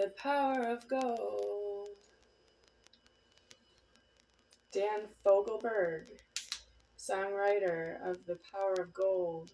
The Power of Gold. Dan Fogelberg, songwriter of The Power of Gold.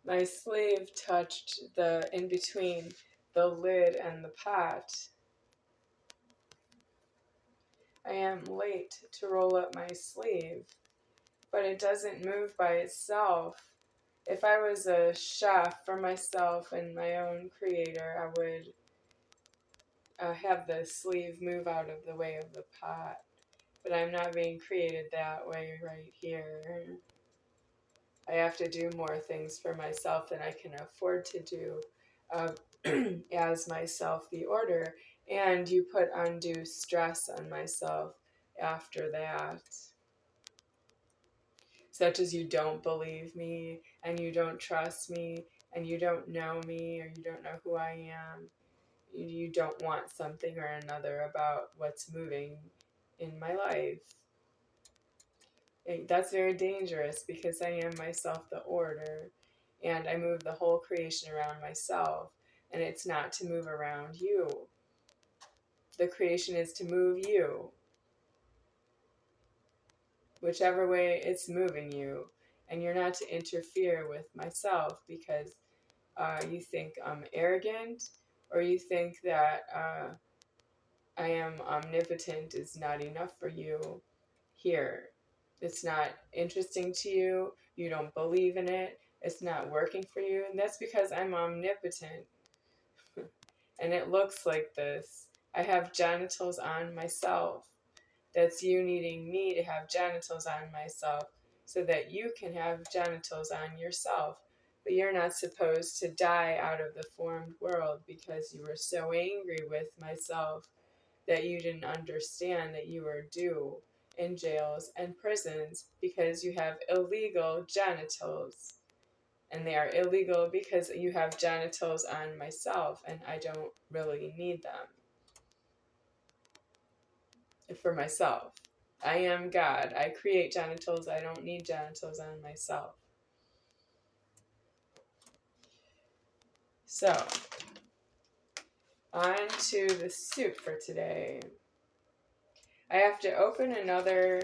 My sleeve touched the in between the lid and the pot. I am late to roll up my sleeve, but it doesn't move by itself. If I was a chef for myself and my own creator, I would have the sleeve move out of the way of the pot. But I'm not being created that way right here. I have to do more things for myself than I can afford to do as myself the order. And you put undue stress on myself after that. Such as you don't believe me, and you don't trust me, and you don't know me, or you don't know who I am. You don't want something or another about what's moving in my life. That's very dangerous because I am myself the order, and I move the whole creation around myself, and it's not to move around you. The creation is to move you, whichever way it's moving you, and you're not to interfere with myself because you think I'm arrogant, or you think that I am omnipotent is not enough for you here. It's not interesting to you. You don't believe in it. It's not working for you. And that's because I'm omnipotent. And it looks like this. I have genitals on myself. That's you needing me to have genitals on myself so that you can have genitals on yourself. But you're not supposed to die out of the formed world because you were so angry with myself that you didn't understand that you were due in jails and prisons because you have illegal genitals. And they are illegal because you have genitals on myself, and I don't really need them for myself. I am God. I create genitals. I don't need genitals on myself. So, on to the soup for today. I have to open another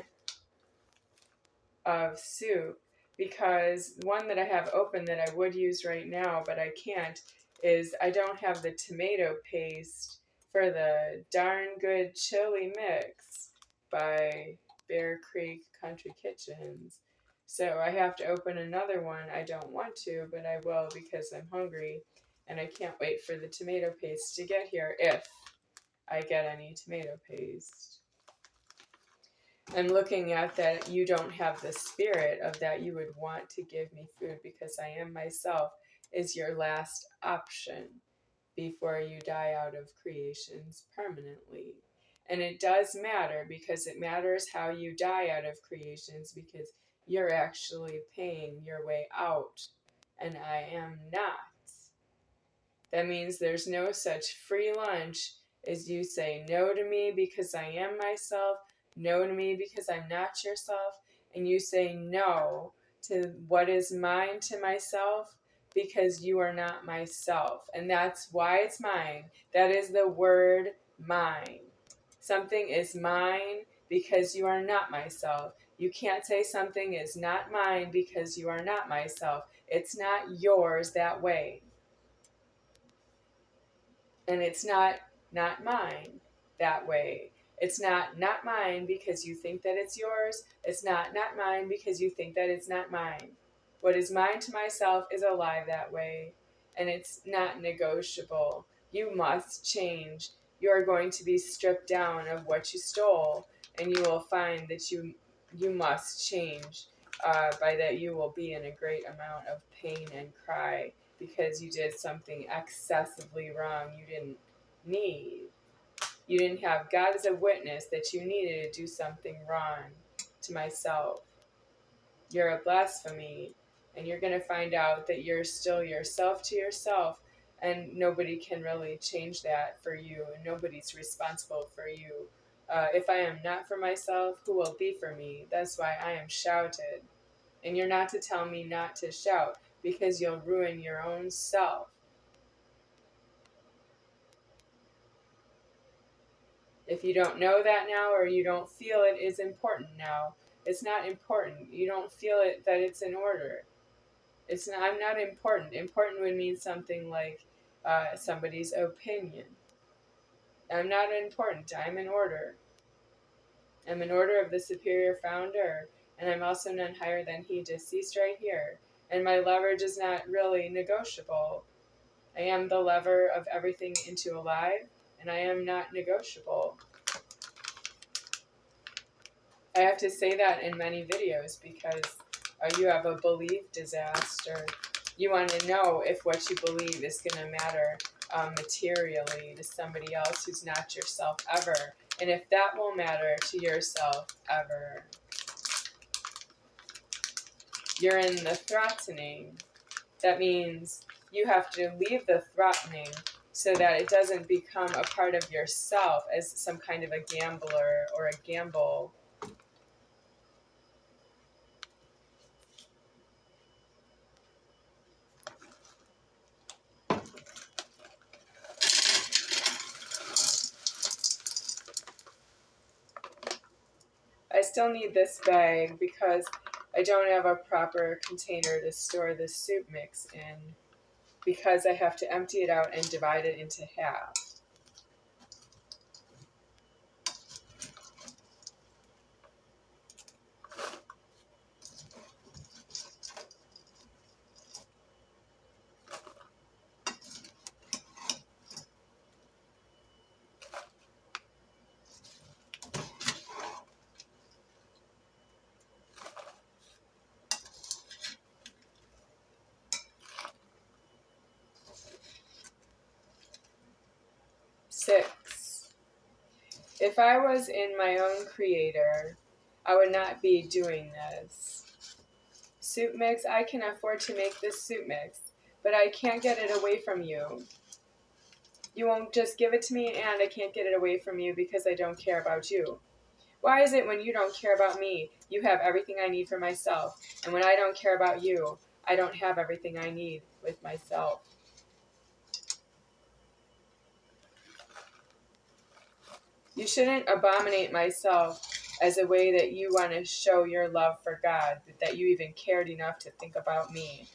of soup because one that I have open that I would use right now, but I can't, is I don't have the tomato paste for the Darn Good Chili Mix by Bear Creek Country Kitchens. So I have to open another one. I don't want to, but I will because I'm hungry and I can't wait for the tomato paste to get here if I get any tomato paste. I'm looking at that you don't have the spirit of that you would want to give me food because I am myself is your last option before you die out of creations permanently. And it does matter because it matters how you die out of creations because you're actually paying your way out and I am not. That means there's no such free lunch as you say no to me because I am myself, no to me because I'm not yourself, and you say no to what is mine to myself because you are not myself. And that's why it's mine. That is the word mine. Something is mine because you are not myself. You can't say something is not mine because you are not myself. It's not yours that way. And it's not mine that way. It's not mine because you think that it's yours. It's not mine because you think that it's not mine. What is mine to myself is alive that way, and it's not negotiable. You must change. You are going to be stripped down of what you stole, and you will find that you must change. By that, you will be in a great amount of pain and cry because you did something excessively wrong you didn't need. You didn't have God as a witness that you needed to do something wrong to myself. You're a blasphemy, and you're going to find out that you're still yourself to yourself, and nobody can really change that for you, and nobody's responsible for you. If I am not for myself, who will be for me? That's why I am shouted. And you're not to tell me not to shout, because you'll ruin your own self. If you don't know that now, or you don't feel it is important now, it's not important. You don't feel it that it's in order. It's not. I'm not important. Important would mean something like somebody's opinion. I'm not important. I'm in order. I'm in order of the superior founder, and I'm also none higher than he, deceased right here. And my leverage is not really negotiable. I am the lever of everything into alive, and I am not negotiable. I have to say that in many videos because you have a belief disaster. You want to know if what you believe is going to matter materially to somebody else who's not yourself ever, and if that will matter to yourself ever. You're in the threatening. That means you have to leave the threatening so that it doesn't become a part of yourself as some kind of a gambler or a gamble. I still need this bag because I don't have a proper container to store the soup mix in, because I have to empty it out and divide it into half. Six. If I was in my own creator, I would not be doing this. Soup mix, I can afford to make this soup mix, but I can't get it away from you. You won't just give it to me, and I can't get it away from you because I don't care about you. Why is it when you don't care about me, you have everything I need for myself, and when I don't care about you, I don't have everything I need with myself? You shouldn't abominate myself as a way that you want to show your love for God, that you even cared enough to think about me.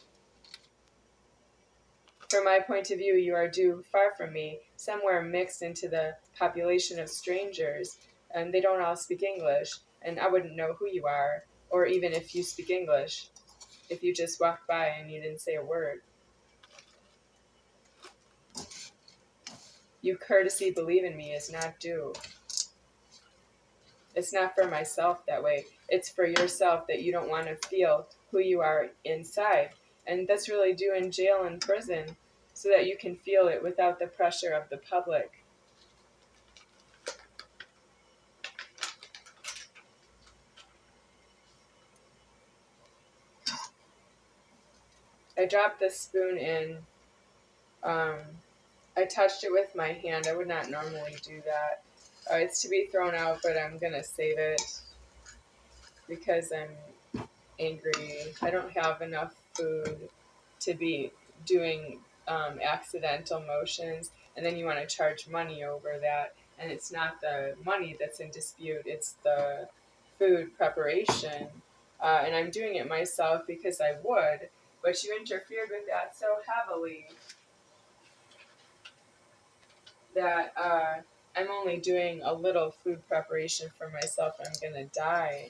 From my point of view, you are due far from me, somewhere mixed into the population of strangers, and they don't all speak English, and I wouldn't know who you are, or even if you speak English, if you just walked by and you didn't say a word. You courtesy believe in me is not due. It's not for myself that way. It's for yourself that you don't want to feel who you are inside. And that's really due in jail and prison, so that you can feel it without the pressure of the public. I dropped the spoon in. I touched it with my hand. I would not normally do that. It's to be thrown out, but I'm going to save it because I'm angry. I don't have enough food to be doing accidental motions, and then you want to charge money over that, and it's not the money that's in dispute, it's the food preparation, and I'm doing it myself because I would, but you interfered with that so heavily that I'm only doing a little food preparation for myself. I'm gonna die.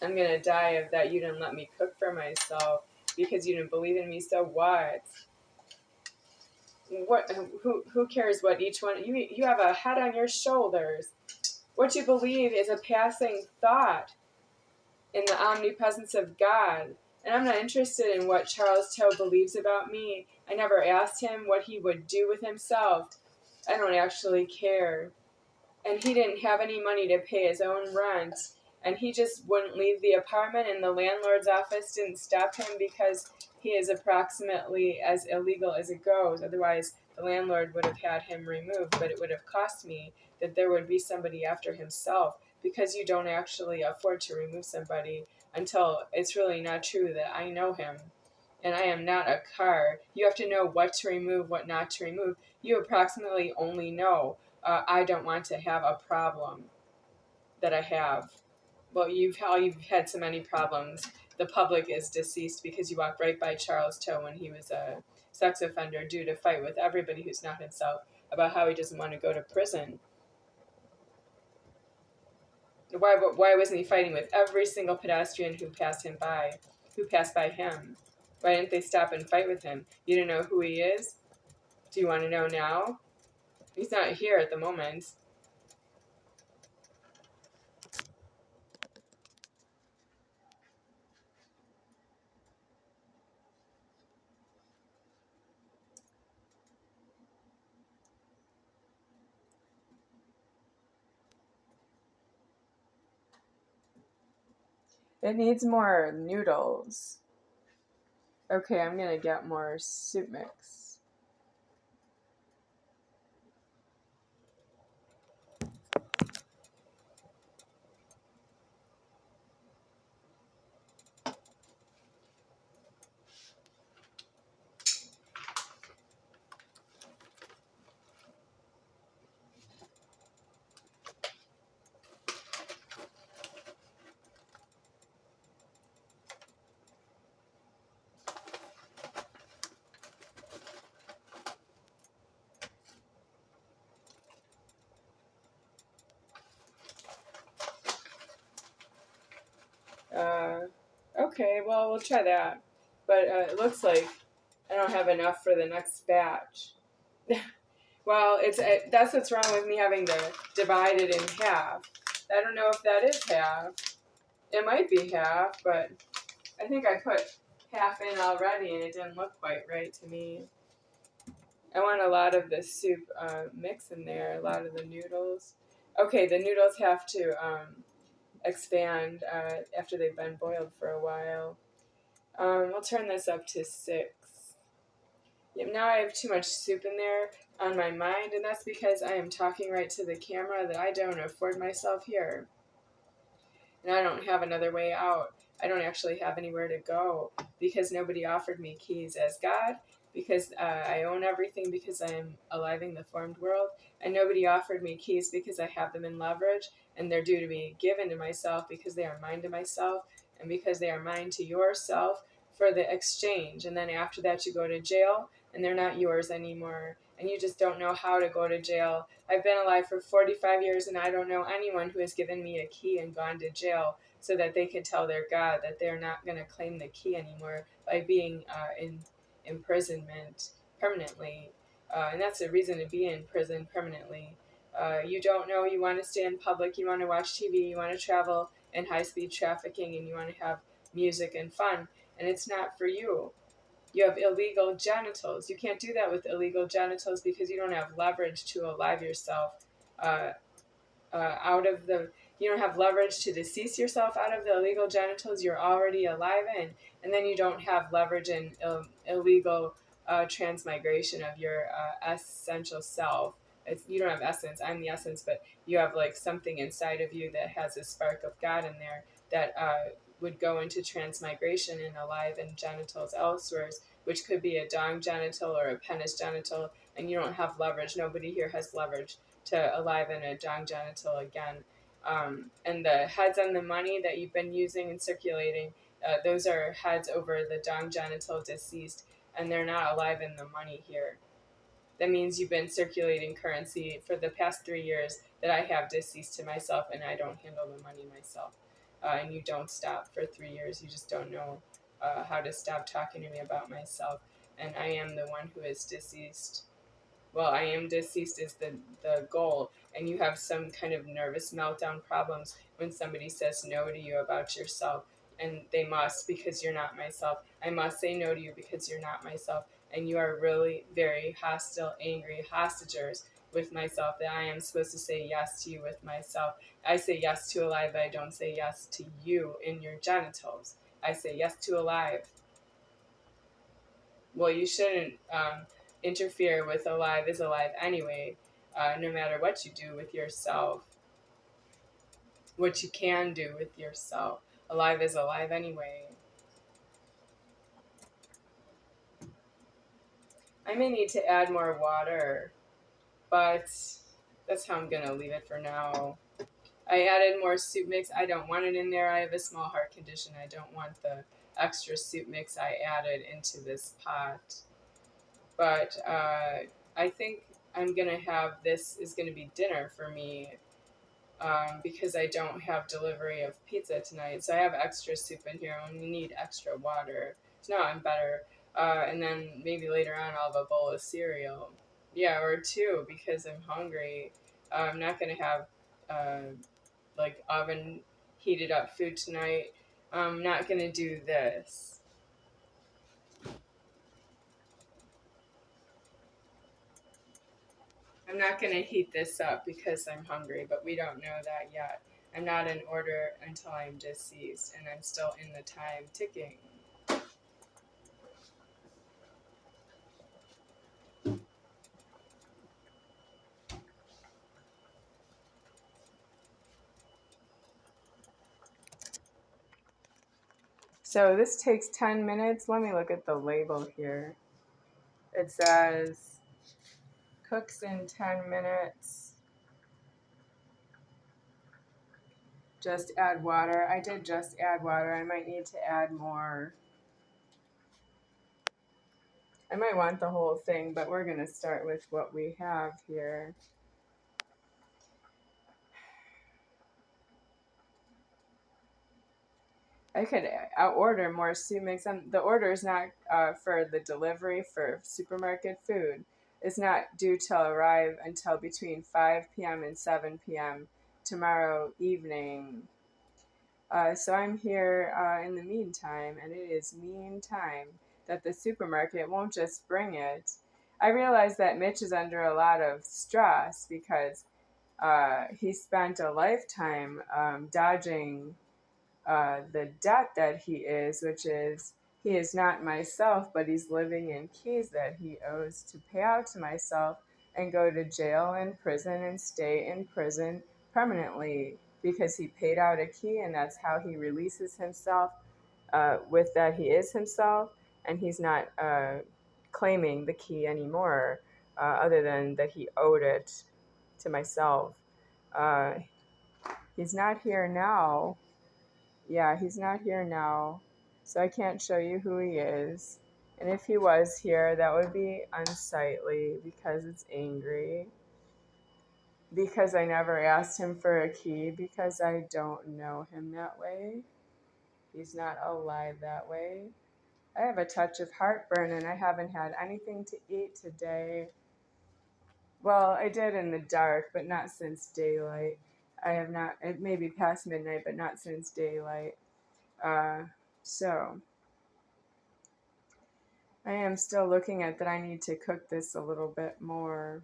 I'm gonna die of that. You didn't let me cook for myself because you didn't believe in me. So what? What? Who cares what each one? You have a head on your shoulders. What you believe is a passing thought in the omnipresence of God. And I'm not interested in what Charles Toe believes about me. I never asked him what he would do with himself. I don't actually care. And he didn't have any money to pay his own rent. And he just wouldn't leave the apartment, and the landlord's office didn't stop him because he is approximately as illegal as it goes. Otherwise, the landlord would have had him removed, but it would have cost me that there would be somebody after himself, because you don't actually afford to remove somebody until it's really not true that I know him. And I am not a car. You have to know what to remove, what not to remove. You approximately only know I don't want to have a problem that I have. Well, you've had so many problems. The public is deceased because you walked right by Charles Toe when he was a sex offender, due to fight with everybody who's not himself about how he doesn't want to go to prison. Why wasn't he fighting with every single pedestrian who passed him by, who passed by him? Why didn't they stop and fight with him? You don't know who he is? Do you want to know now? He's not here at the moment. It needs more noodles. Okay, I'm gonna get more soup mix. Okay, well, we'll try that. But it looks like I don't have enough for the next batch. Well, that's what's wrong with me having to divide it in half. I don't know if that is half. It might be half, but I think I put half in already and it didn't look quite right to me. I want a lot of the soup mix in there, a lot of the noodles. Okay, the noodles have to expand after they've been boiled for a while. We'll turn this up to 6. Now I have too much soup in there on my mind, and that's because I am talking right to the camera that I don't afford myself here. And I don't have another way out. I don't actually have anywhere to go because nobody offered me keys as God, because I own everything because I am alive in the formed world, and nobody offered me keys because I have them in leverage, and they're due to be given to myself because they are mine to myself, and because they are mine to yourself for the exchange. And then after that you go to jail, and they're not yours anymore, and you just don't know how to go to jail. I've been alive for 45 years, and I don't know anyone who has given me a key and gone to jail so that they could tell their God that they're not going to claim the key anymore by being in imprisonment permanently. And that's a reason to be in prison permanently. You don't know, you want to stay in public, you want to watch TV, you want to travel in high-speed trafficking, and you want to have music and fun, and it's not for you. You have illegal genitals. You can't do that with illegal genitals because you don't have leverage to alive yourself uh, out of the. You don't have leverage to decease yourself out of the illegal genitals you're already alive in, and then you don't have leverage in illegal transmigration of your essential self. You don't have essence. I'm the essence, but you have like something inside of you that has a spark of God in there that would go into transmigration and alive in genitals elsewhere, which could be a dong genital or a penis genital, and you don't have leverage. Nobody here has leverage to alive in a dong genital again. And the heads on the money that you've been using and circulating, those are heads over the Dong Genital Deceased, and they're not alive in the money here. That means you've been circulating currency for the past 3 years that I have deceased to myself, and I don't handle the money myself. And you don't stop for 3 years. You just don't know how to stop talking to me about myself. And I am the one who is deceased. Well, I am deceased is the goal, and you have some kind of nervous meltdown problems when somebody says no to you about yourself, and they must because you're not myself. I must say no to you because you're not myself, and you are really very hostile, angry hostagers with myself, that I am supposed to say yes to you with myself. I say yes to alive, but I don't say yes to you in your genitals. I say yes to alive. Well, you shouldn't interfere with alive is alive anyway, no matter what you do with yourself, what you can do with yourself. Alive is alive anyway. I may need to add more water, but that's how I'm going to leave it for now. I added more soup mix. I don't want it in there. I have a small heart condition. I don't want the extra soup mix I added into this pot. But I think I'm going to have this is going to be dinner for me, because I don't have delivery of pizza tonight. So I have extra soup in here. I only need extra water. So now I'm better. And then maybe later on I'll have a bowl of cereal. Yeah, or two because I'm hungry. I'm not going to have like oven heated up food tonight. I'm not going to do this. I'm not going to heat this up because I'm hungry, but we don't know that yet. I'm not in order until I'm deceased, and I'm still in the time ticking. So this takes 10 minutes. Let me look at the label here. It says cooks in 10 minutes. Just add water. I did just add water. I might need to add more. I might want the whole thing, but we're going to start with what we have here. I could order more soup mix. The order is not for the delivery for supermarket food. It's not due to arrive until between 5 p.m. and 7 p.m. tomorrow evening. So I'm here in the meantime, and it is meantime that the supermarket won't just bring it. I realize that Mitch is under a lot of stress because he spent a lifetime dodging the debt that he is, which is he is not myself, but he's living in keys that he owes to pay out to myself and go to jail and prison and stay in prison permanently because he paid out a key, and that's how he releases himself with that he is himself, and he's not claiming the key anymore, other than that he owed it to myself. Uh, he's not here now. Yeah, he's not here now, so I can't show you who he is. And if he was here, that would be unsightly because it's angry. Because I never asked him for a key, because I don't know him that way. He's not alive that way. I have a touch of heartburn and I haven't had anything to eat today. Well, I did in the dark, but not since daylight. I have not, it may be past midnight, but not since daylight. So I am still looking at that I need to cook this a little bit more.